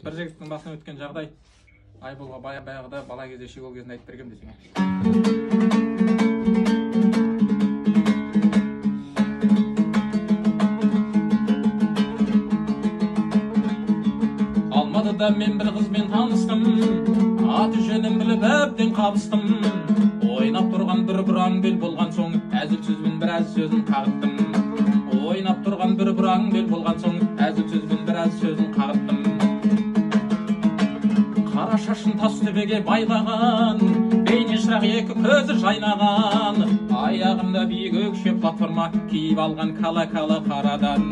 Bir жігіттің басынан өткен жағдай Айболға баяғыда бала кезде шегол кезінде айтып бергем десең. Алматыда мен бір қызбен таныстым, аты жөнін біліп әбден қабыстым. Ойнап тұрған бір аңбел болған соң, әзіл сөзбен біраз сөзін қағыттым. Ойнап тұрған бір аңбел болған соң, әзіл сөзбен біраз сөзін қағыттым. Қара шашын тас төбеге байлаған, бейне шырақ екі көзі жайнаған. Аяғында биік өкше платформа киіп алған кала-кала қарадан.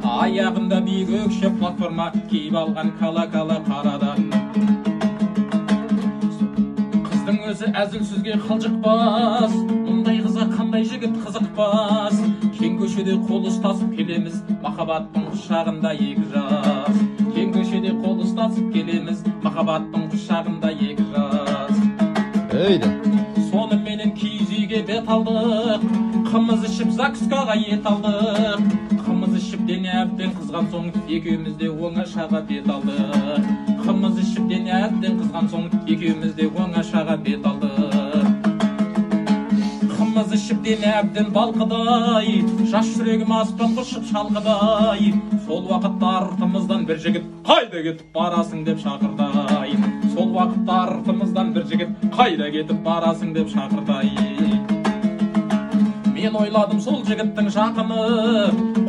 Аяғында биік өкше платформа киіп алған кала-кала қарадан. Қыздың өзі әзіл сөзге қалжықпас, мұндай қызға қандай жігіт қызықпас. Кең көшеде қол ұстасып келеміз, махаббаттың құшағында екі жас. Кең көшеде қол ұстасып келеміз, махаббаттың құшағында екі жас. Сонымен киіз үйге бет алдық, қымыз ішіп закускаға ет алдық. Қымыз ішіп дене әбден қызған соң, екеуміз де оңашаға бет алдық. Қымыз ішіп дене әбден қызған соң, екеуміз де оңашаға бет алдық. Қымыз ішіп дене әбден балқыдай, жас жүрегім аспан құшып шалқыдай. Сол уақытта артымыздан бір жігіт, қайда кетіп барасың деп шақырдай. Сол уақытта артымыздан бір жігіт, қайда кетіп барасың деп шақырдай. Мен ойладым сол жігіттің жақыны,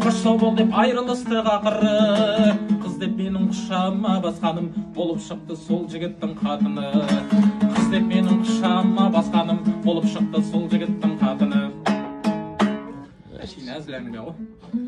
қош сау бол деп айрылыстық ақыры. Қыз деп менің құшағыма басқаным, болып шықты сол жігіттің қатыны. Қыз деп менің құшағыма басқаным, болып шықты сол жігіттің қатыны. Әшейін әзіл әңгіме ғой.